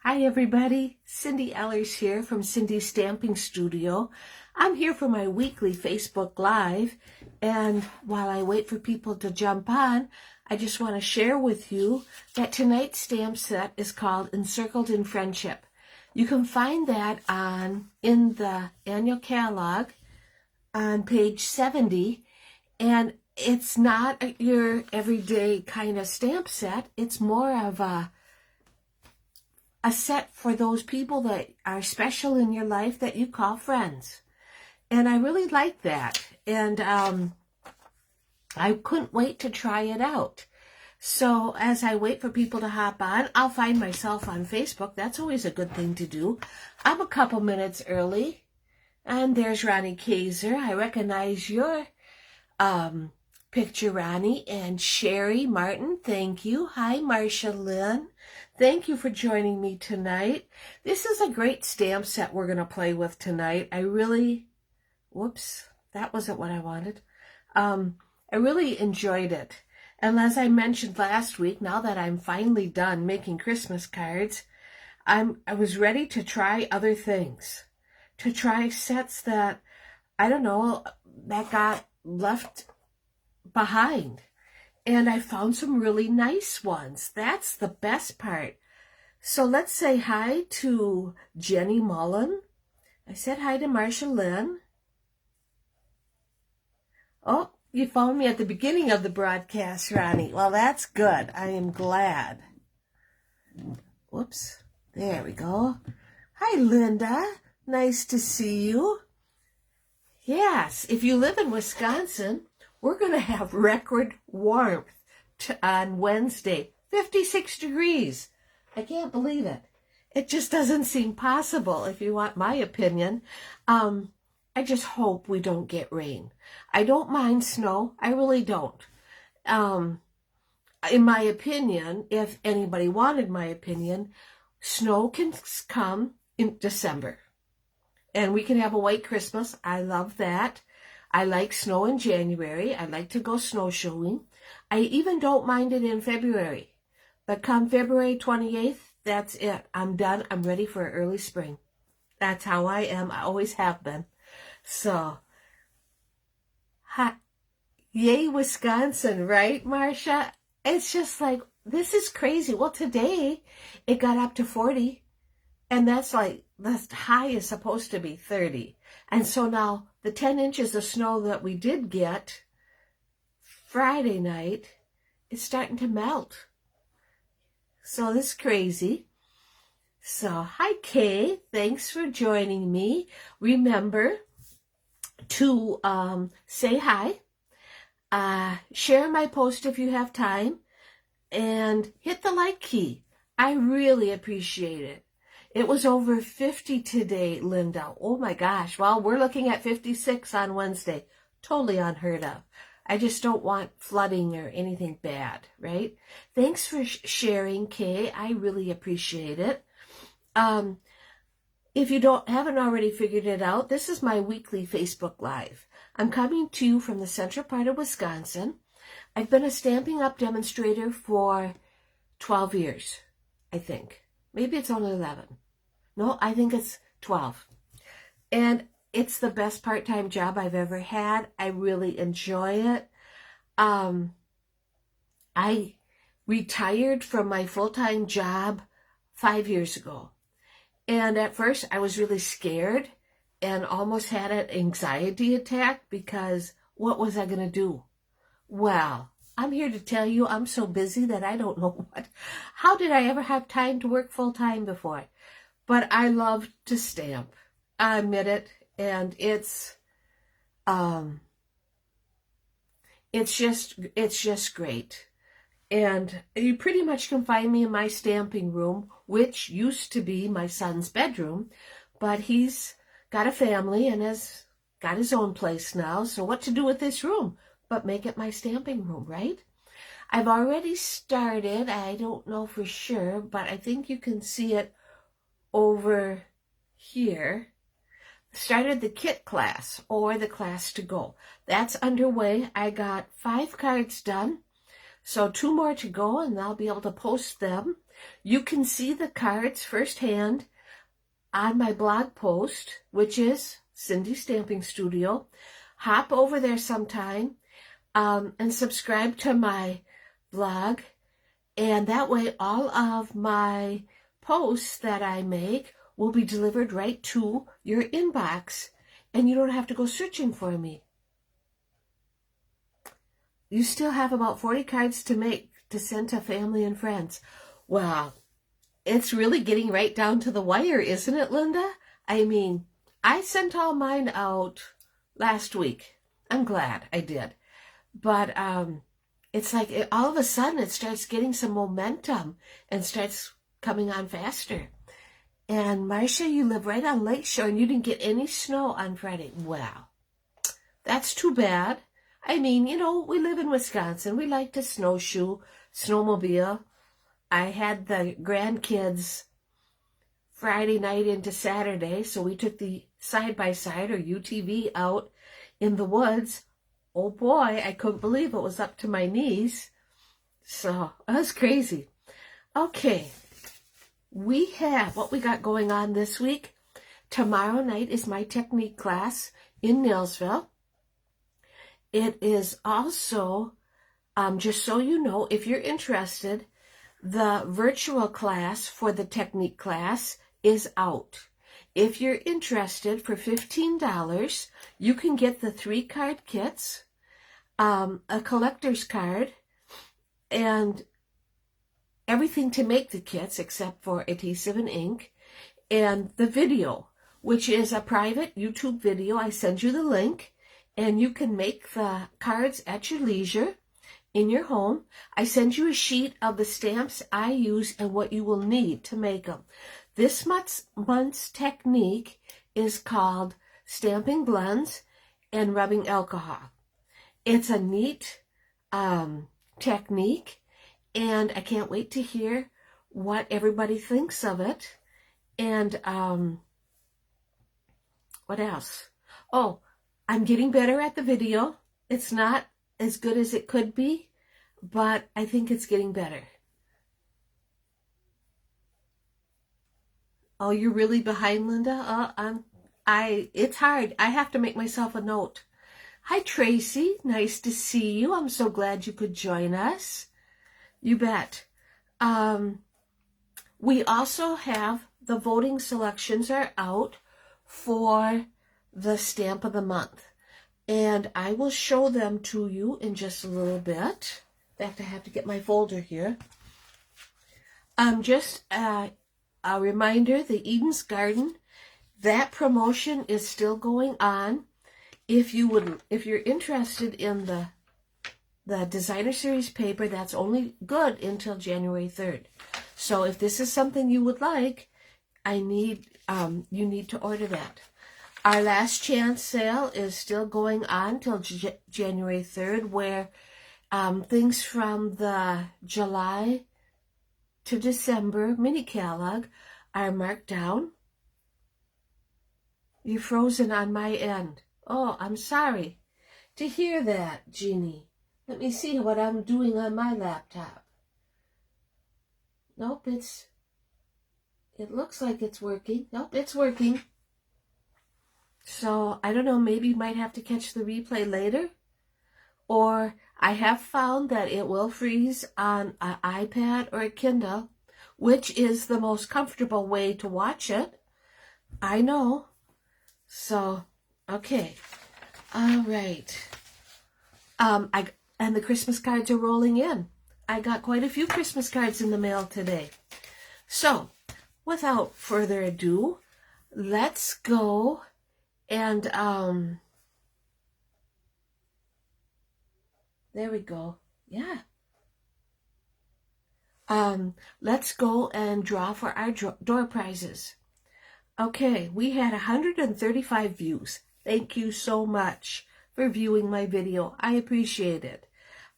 Hi everybody, Cindy Ellers here from Cindy's Stamping Studio. I'm here for my weekly Facebook Live, and while I wait for people to jump on, I just want to share with you that tonight's stamp set is called Encircled in Friendship. You can find that in the annual catalog on page 70, and it's not your everyday kind of stamp set. It's more of a set for those people that are special in your life that you call friends. And I really like that. And I couldn't wait to try it out. So as I wait for people to hop on, I'll find myself on Facebook. That's always a good thing to do. I'm a couple minutes early. And there's Ronnie Kaiser. I recognize your picture, Ronnie. And Sherry Martin, thank you. Hi, Marcia Lynn. Thank you for joining me tonight. This is a great stamp set we're going to play with tonight. Whoops, that wasn't what I wanted. I really enjoyed it. And as I mentioned last week, now that I'm finally done making Christmas cards, I was ready to try other things. To try sets that, I don't know, that got left behind. And I found some really nice ones. That's the best part. So let's say hi to Jenny Mullen. I said hi to Marcia Lynn. Oh, you found me at the beginning of the broadcast, Ronnie. Well, that's good. I am glad. Whoops. There we go. Hi, Linda. Nice to see you. Yes, if you live in Wisconsin, we're going to have record warmth on Wednesday. 56 degrees. I can't believe it. It just doesn't seem possible, if you want my opinion. I just hope we don't get rain. I don't mind snow. I really don't. In my opinion, if anybody wanted my opinion, snow can come in December. And we can have a white Christmas. I love that. I like snow in January. I like to go snowshoeing. I even don't mind it in February. But come February 28th, that's it. I'm done. I'm ready for early spring. That's how I am. I always have been. So, yay, Wisconsin, right, Marcia? It's just like, this is crazy. Well, today it got up to 40. And that's like, the high is supposed to be 30. And so now the 10 inches of snow that we did get Friday night is starting to melt. So this is crazy. So hi, Kay. Thanks for joining me. Remember to say hi. Share my post if you have time. And hit the like key. I really appreciate it. It was over 50 today, Linda. Oh my gosh. Well, we're looking at 56 on Wednesday. Totally unheard of. I just don't want flooding or anything bad, right? Thanks for sharing, Kay. I really appreciate it. If you haven't already figured it out, this is my weekly Facebook Live. I'm coming to you from the central part of Wisconsin. I've been a Stampin' Up! Demonstrator for 12 years, I think. Maybe it's only 11. No, I think it's 12. And it's the best part-time job I've ever had. I really enjoy it. I retired from my full-time job 5 years ago. And at first I was really scared and almost had an anxiety attack because what was I going to do? Well, I'm here to tell you I'm so busy that I don't know how did I ever have time to work full-time before? But I love to stamp. I admit it. And it's just great. And you pretty much can find me in my stamping room, which used to be my son's bedroom, but he's got a family and has got his own place now. So what to do with this room but make it my stamping room, right? I've already started. I don't know for sure, but I think you can see it over here. Started the kit class or the class to go. That's underway. I got 5 cards done. So 2 more to go, and I'll be able to post them. You can see the cards firsthand on my blog post, which is Cindy Stamping Studio. Hop over there sometime and subscribe to my blog. And that way all of my posts that I make will be delivered right to your inbox. And you don't have to go searching for me. You still have about 40 cards to make to send to family and friends. Wow, it's really getting right down to the wire, isn't it, Linda? I mean, I sent all mine out last week. I'm glad I did. But it's like all of a sudden it starts getting some momentum and starts coming on faster. And Marcia, you live right on Lakeshore and you didn't get any snow on Friday. Wow, that's too bad. I mean, you know, we live in Wisconsin. We like to snowshoe, snowmobile. I had the grandkids Friday night into Saturday, so we took the side-by-side or UTV out in the woods. Oh boy, I couldn't believe it was up to my knees. So, that was crazy. Okay, we have what we got going on this week. Tomorrow night is my technique class in Nailsville. It is also, just so you know, if you're interested, the virtual class for the technique class is out. If you're interested, for $15, you can get the 3-card kits, a collector's card, and everything to make the kits except for adhesive and ink, and the video, which is a private YouTube video. I send you the link, and you can make the cards at your leisure in your home. I send you a sheet of the stamps I use and what you will need to make them. This month's technique is called Stamping Blends and Rubbing Alcohol. It's a neat technique, and I can't wait to hear what everybody thinks of it. And what else? Oh, I'm getting better at the video. It's not as good as it could be, but I think it's getting better. Oh, you're really behind, Linda? It's hard. I have to make myself a note. Hi, Tracy. Nice to see you. I'm so glad you could join us. You bet. We also have the voting selections are out for the stamp of the month. And I will show them to you in just a little bit. In fact, I have to get my folder here. Just a reminder, the Eden's Garden, that promotion is still going on. If you're interested in the Designer Series paper, that's only good until January 3rd. So if this is something you would like, you need to order that. Our last chance sale is still going on till January 3rd, where things from the July to December mini catalog are marked down. You're frozen on my end. Oh, I'm sorry to hear that, Jeannie. Let me see what I'm doing on my laptop. Nope, it looks like it's working. Nope, it's working. So, I don't know, maybe you might have to catch the replay later. Or I have found that it will freeze on an iPad or a Kindle, which is the most comfortable way to watch it. I know. So, okay. All right. And the Christmas cards are rolling in. I got quite a few Christmas cards in the mail today. So, without further ado, let's go and there we go. Yeah. Let's go and draw for our door prizes. Okay, we had 135 views. Thank you so much for viewing my video. I appreciate it.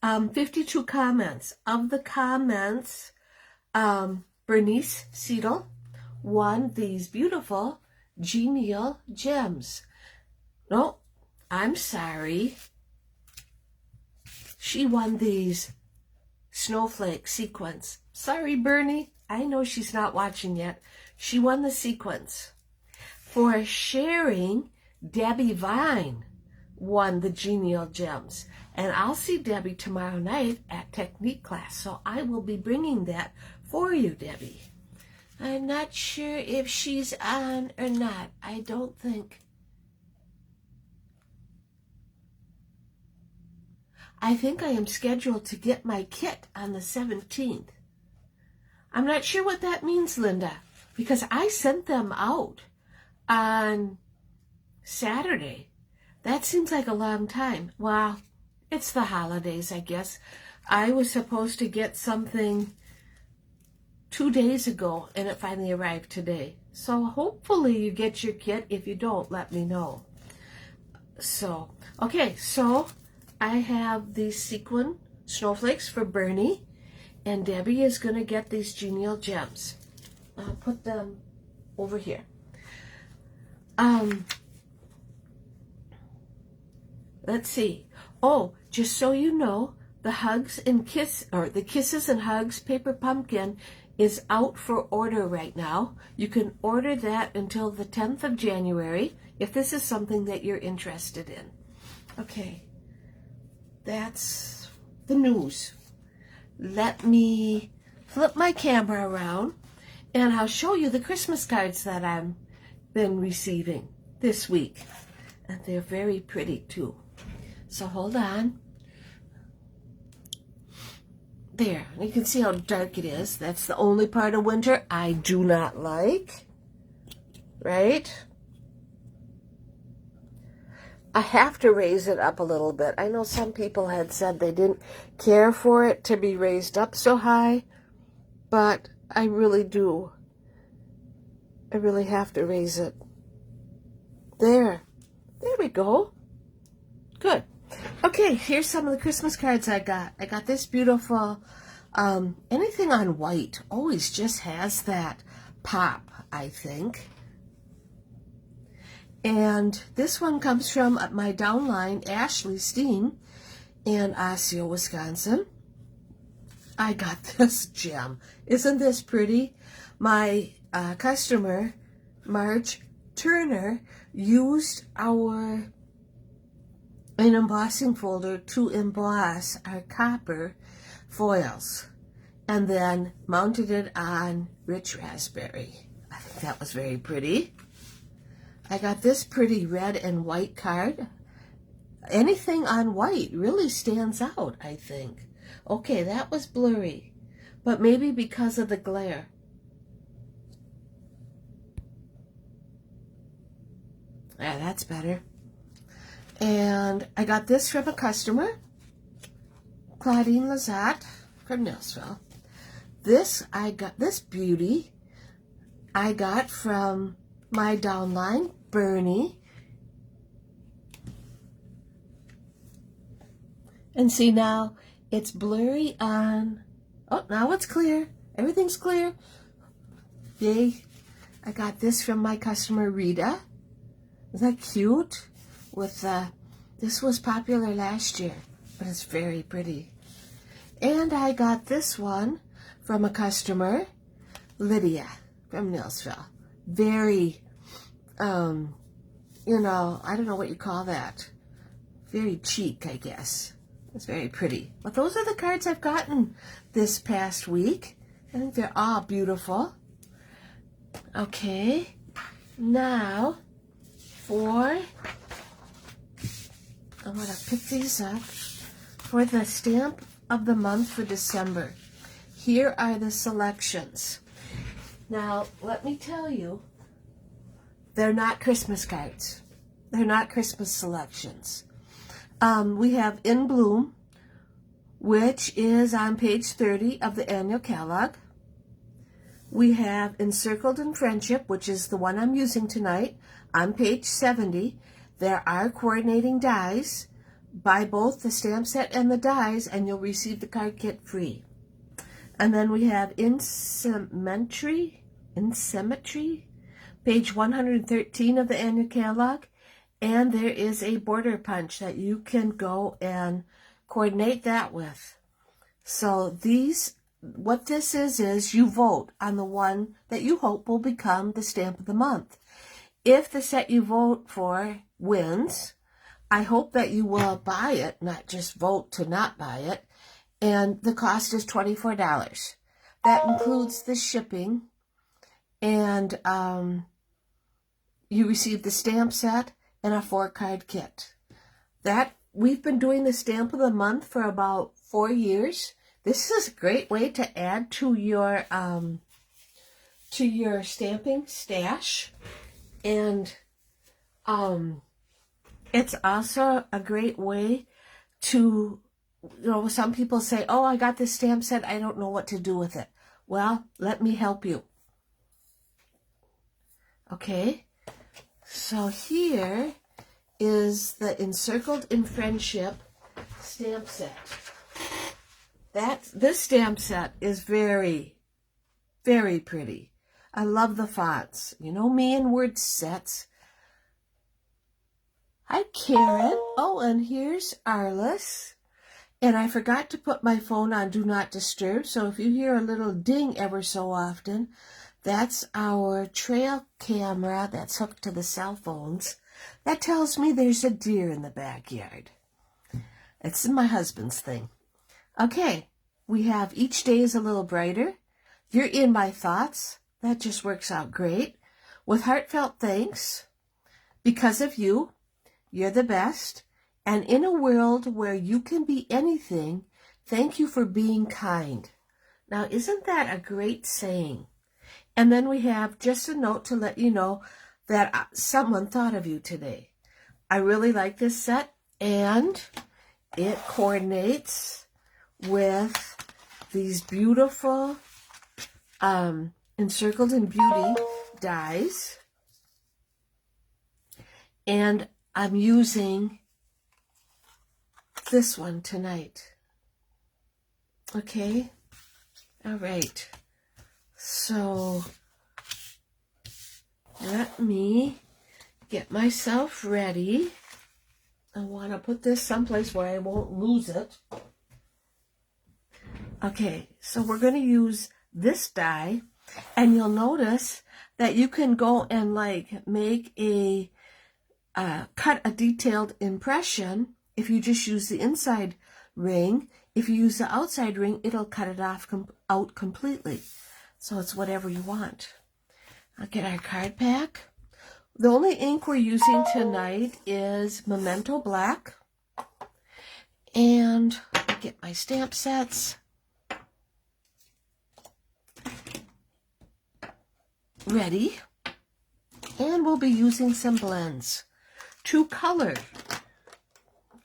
52 comments. Of the comments, Bernice Seidel won these beautiful Genial Gems. No, I'm sorry. She won these snowflake sequence. Sorry, Bernie. I know she's not watching yet. She won the sequence. For sharing, Debbie Vine won the Genial Gems. And I'll see Debbie tomorrow night at technique class. So I will be bringing that for you, Debbie. I'm not sure if she's on or not. I don't think. I think I am scheduled to get my kit on the 17th. I'm not sure what that means, Linda, because I sent them out on Saturday. That seems like a long time. Well, it's the holidays, I guess. I was supposed to get something 2 days ago, and it finally arrived today. So hopefully you get your kit. If you don't, let me know. So, okay, so I have these sequin snowflakes for Bernie, and Debbie is going to get these Genial Gems. I'll put them over here. Let's see. Oh, just so you know, the Hugs and Kiss, or the Kisses and Hugs Paper Pumpkin is out for order right now. You can order that until the 10th of January if this is something that you're interested in. Okay, that's the news. Let me flip my camera around and I'll show you the Christmas cards that I've been receiving this week. And they're very pretty too. So hold on. There, you can see how dark it is. That's the only part of winter I do not like. Right? I have to raise it up a little bit. I know some people had said they didn't care for it to be raised up so high, but I really do. I really have to raise it. There. There we go. Good. Okay, here's some of the Christmas cards I got. I got this beautiful, anything on white always just has that pop, I think. And this one comes from my downline, Ashley Steen, in Osseo, Wisconsin. I got this gem. Isn't this pretty? My customer, Marge Turner, used an embossing folder to emboss our copper foils and then mounted it on rich raspberry. I think that was very pretty. I got this pretty red and white card. Anything on white really stands out, I think. Okay, that was blurry, but maybe because of the glare. Yeah, that's better. And I got this from a customer, Claudine Lazat from Nelsville. This beauty I got from my downline, Bernie. And see, now it's blurry on. Oh, now it's clear. Everything's clear. Yay. I got this from my customer, Rita. Isn't that cute? With this was popular last year, but it's very pretty. And I got this one from a customer, Lydia from Nelsville. Very, you know, I don't know what you call that. Very chic, I guess. It's very pretty. But those are the cards I've gotten this past week. I think they're all beautiful. Okay, now I'm going to pick these up for the stamp of the month for December. Here are the selections. Now, let me tell you, they're not Christmas cards. They're not Christmas selections. We have In Bloom, which is on page 30 of the annual catalog. We have Encircled in Friendship, which is the one I'm using tonight, on page 70. There are coordinating dies. Buy both the stamp set and the dies, and you'll receive the card kit free. And then we have In Symmetry, page 113 of the annual catalog. And there is a border punch that you can go and coordinate that with. So what this is you vote on the one that you hope will become the stamp of the month. If the set you vote for wins, I hope that you will buy it, not just vote to not buy it. And the cost is $24. That includes the shipping, and you receive the stamp set and a 4-card kit. We've been doing the stamp of the month for about 4 years. This is a great way to add to your stamping stash, and it's also a great way to, some people say, oh, I got this stamp set, I don't know what to do with it. Well, let me help you. Okay, so here is the Encircled in Friendship stamp set. This stamp set is very, very pretty. I love the fonts. You know me and word sets. Hi, Karen. Oh, and here's Arliss. And I forgot to put my phone on Do Not Disturb, so if you hear a little ding ever so often, that's our trail camera that's hooked to the cell phones. That tells me there's a deer in the backyard. It's my husband's thing. Okay, we have each day is a little brighter. You're in my thoughts. That just works out great. With heartfelt thanks, because of you, you're the best. And in a world where you can be anything, thank you for being kind. Now, isn't that a great saying? And then we have just a note to let you know that someone thought of you today. I really like this set, and it coordinates with these beautiful Encircled in Beauty dies. And I'm using this one tonight. Okay? All right. So let me get myself ready. I want to put this someplace where I won't lose it. Okay, so we're going to use this die, and you'll notice that you can go and make a cut a detailed impression if you just use the inside ring. If you use the outside ring, it'll cut it out completely. So it's whatever you want. I'll get our card pack. The only ink we're using tonight is Memento Black. And I'll get my stamp sets. Ready. And we'll be using some blends to color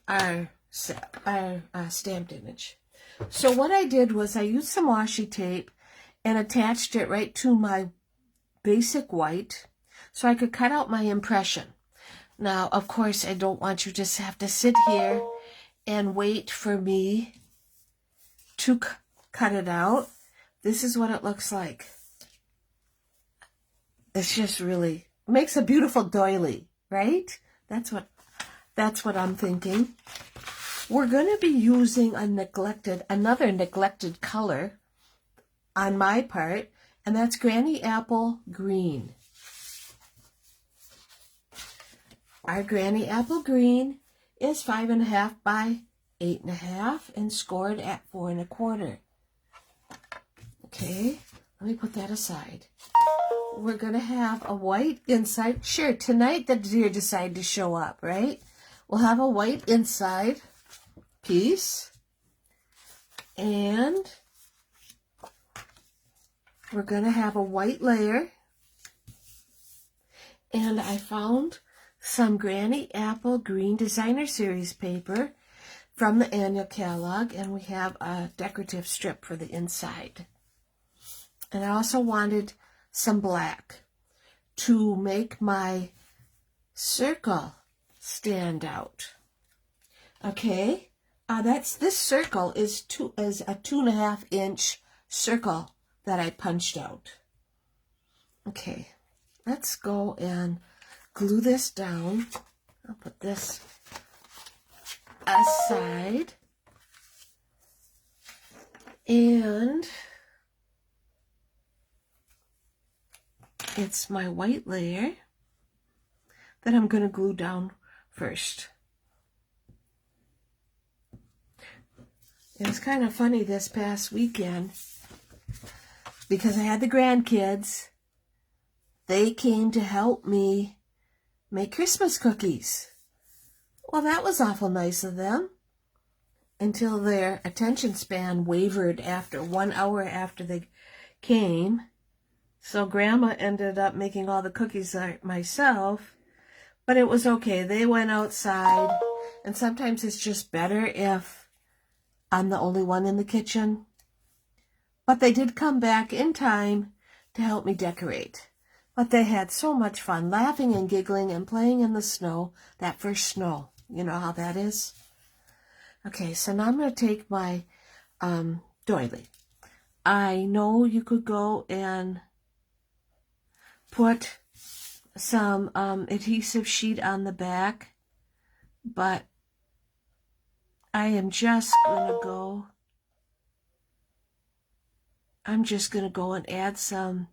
our stamped image. So what I did was I used some washi tape and attached it right to my basic white so I could cut out my impression. Now, of course, I don't want you to just have to sit here and wait for me to cut it out. This is what it looks like. It's just really makes a beautiful doily, right? That's what I'm thinking. We're going to be using another neglected color on my part, and that's Granny Apple Green. Our Granny Apple Green is 5.5 by 8.5 and scored at 4 1/4. Okay, let me put that aside. We're going to have a white inside. Sure, tonight the deer decide to show up, right? We'll have a white inside piece. And we're going to have a white layer. And I found some Granny Apple Green Designer Series paper from the annual catalog. And we have a decorative strip for the inside. And I also wanted some black to make my circle stand out. Okay, this circle is a 2.5 inch circle that I punched out. Okay, let's go and glue this down. I'll put this aside. And it's my white layer that I'm going to glue down first. It was kind of funny this past weekend because I had the grandkids. They came to help me make Christmas cookies. Well, that was awful nice of them until their attention span wavered after 1 hour after they came. So Grandma ended up making all the cookies myself, but it was okay. They went outside, and sometimes it's just better if I'm the only one in the kitchen. But they did come back in time to help me decorate. But they had so much fun laughing and giggling and playing in the snow, that first snow. You know how that is? Okay, so now I'm going to take my doily. I know you could go and put some adhesive sheet on the back, but I am just going to go, and add some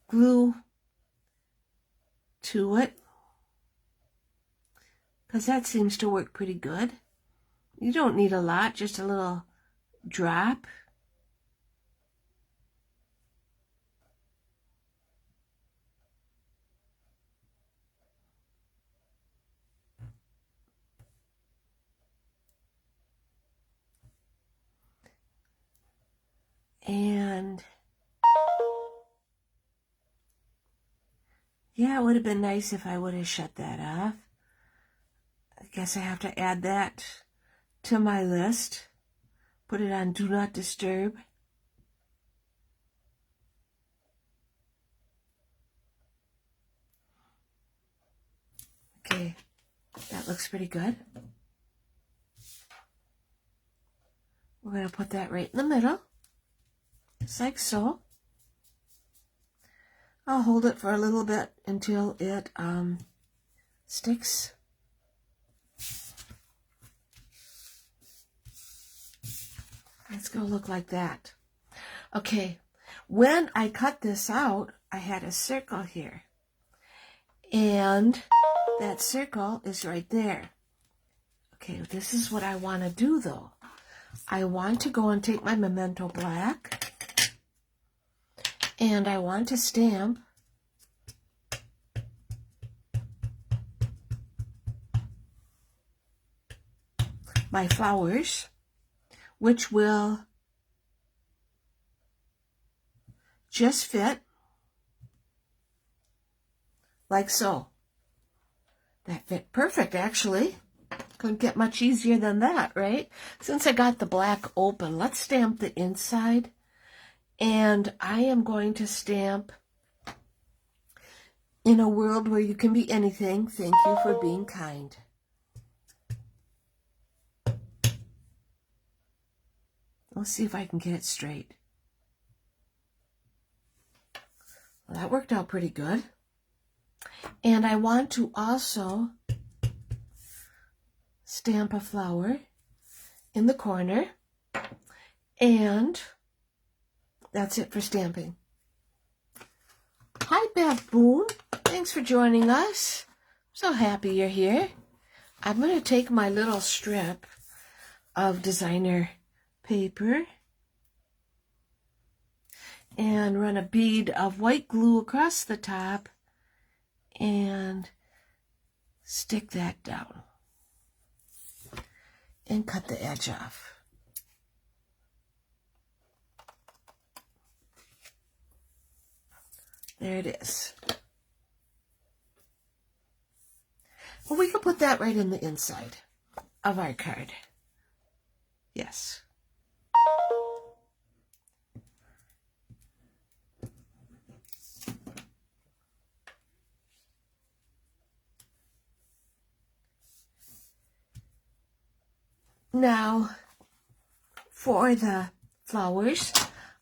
glue to it, because that seems to work pretty good. You don't need a lot, just a little drop. And yeah, it would have been nice if I would have shut that off. I guess I have to add that to my list. Put it on Do Not Disturb. Okay, that looks pretty good. We're going to put that right in the middle, just like so. I'll hold it for a little bit until it sticks. It's going to look like that. Okay, when I cut this out, I had a circle here. And that circle is right there. Okay, this is what I want to do though. I want to go and take my Memento Black, and I want to stamp my flowers, which will just fit like so. That fit perfect, actually. Couldn't get much easier than that, right? Since I got the black open, let's stamp the inside. And I am going to stamp In a World Where You Can Be Anything, Thank You for Being Kind. Let's see if I can get it straight. Well, that worked out pretty good. And I want to also stamp a flower in the corner, and that's it for stamping. Hi, Bev Boone. Thanks for joining us. So happy you're here. I'm going to take my little strip of designer paper and run a bead of white glue across the top and stick that down and cut the edge off. There it is. Well, we can put that right in the inside of our card. Yes. Now, for the flowers,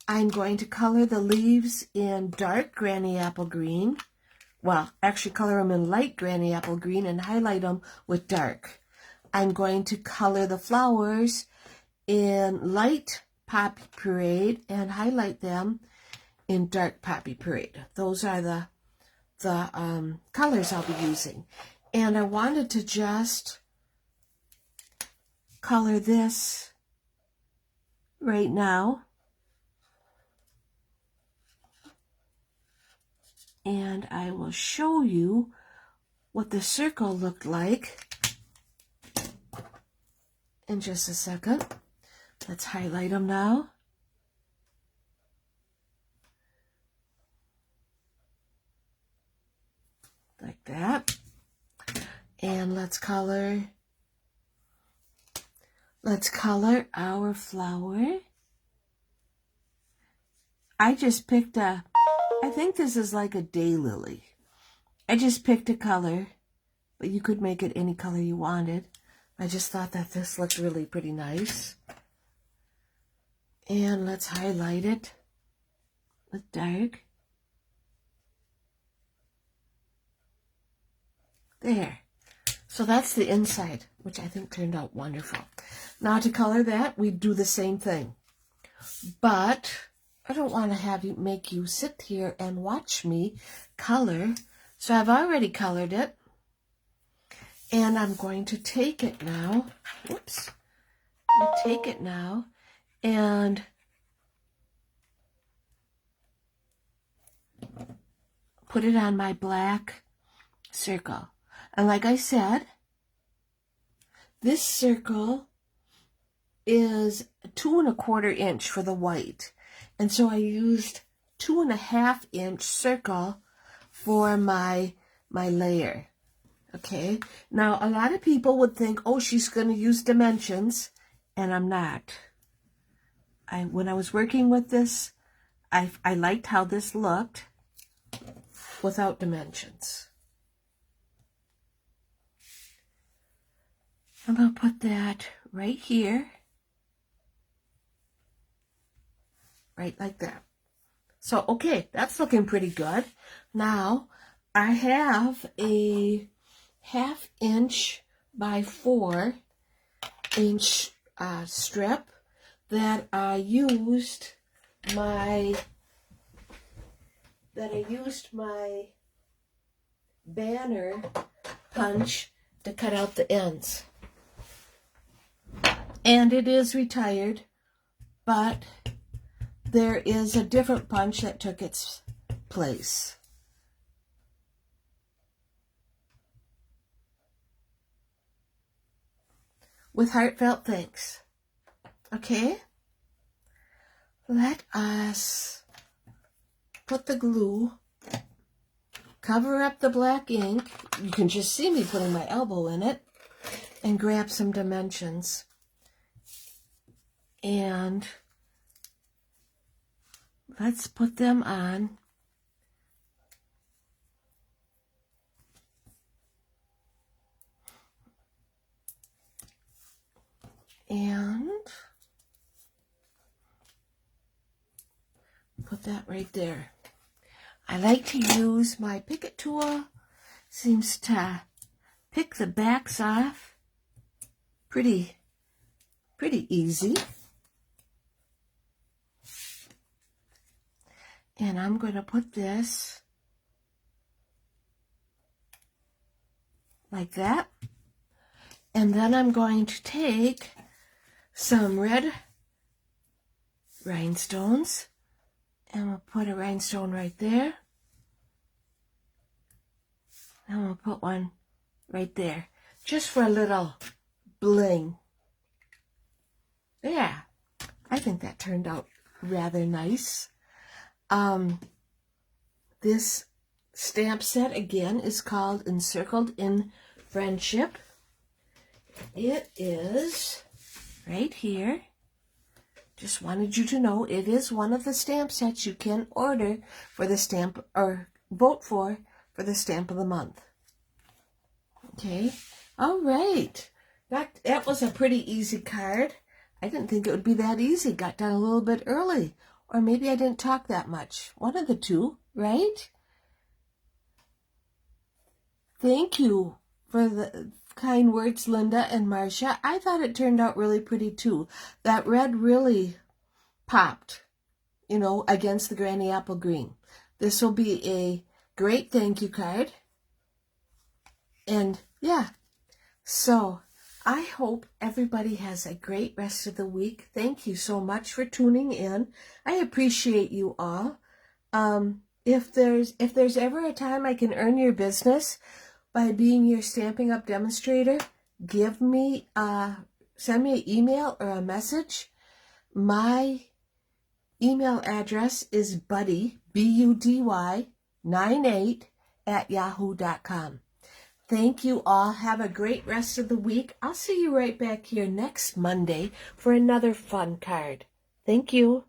I'm going to color the leaves in dark granny apple green. Well, actually color them in light granny apple green and highlight them with dark. I'm going to color the flowers in light Poppy Parade and highlight them in dark Poppy Parade. Those are the colors I'll be using. And I wanted to just color this right now. And I will show you what the circle looked like in just a second. Let's highlight them now. Like that. And let's color our flower. I just picked I think this is like a daylily. I just picked a color, but you could make it any color you wanted. I just thought that this looked really pretty nice. And let's highlight it with dark. There. So that's the inside, which I think turned out wonderful. Now to color that, we do the same thing. But I don't want to make you sit here and watch me color. So I've already colored it. And I'm going to take it now. Whoops. I'm going to take it now and put it on my black circle. And like I said, this circle is 2 1/4 inch for the white. And so I used 2 1/2 inch circle for my layer. Okay. Now, a lot of people would think, oh, she's going to use dimensions, and I'm not. When I was working with this, I liked how this looked without dimensions. I'm going to put that right here. Right like that. So, okay, that's looking pretty good. Now, I have a 1/2 inch by 4 inch strip that I used my banner punch to cut out the ends. And it is retired, but there is a different punch that took its place. With heartfelt thanks. Okay? Let us put the glue, cover up the black ink. You can just see me putting my elbow in it, and grab some dimensions. And let's put them on. And put that right there. I like to use my Picket tool. Seems to pick the backs off pretty easy. And I'm going to put this like that. And then I'm going to take some red rhinestones, and we'll put a rhinestone right there. And we'll put one right there, just for a little bling. Yeah, I think that turned out rather nice. This stamp set, again, is called Encircled in Friendship. It is right here. Just wanted you to know it is one of the stamp sets you can order for the stamp, or vote for the stamp of the month. Okay. All right. That was a pretty easy card. I didn't think it would be that easy. Got done a little bit early. Or maybe I didn't talk that much. One of the two, right? Thank you for kind words, Linda and Marcia. I thought it turned out really pretty too. That red really popped, you know, against the Granny Apple Green. This will be a great thank you card. And yeah, so I hope everybody has a great rest of the week. Thank you so much for tuning in. I appreciate you all. If there's ever a time I can earn your business by being your Stampin' Up! Demonstrator, send me an email or a message. My email address is buddy, BUDY, 98@yahoo.com. Thank you all. Have a great rest of the week. I'll see you right back here next Monday for another fun card. Thank you.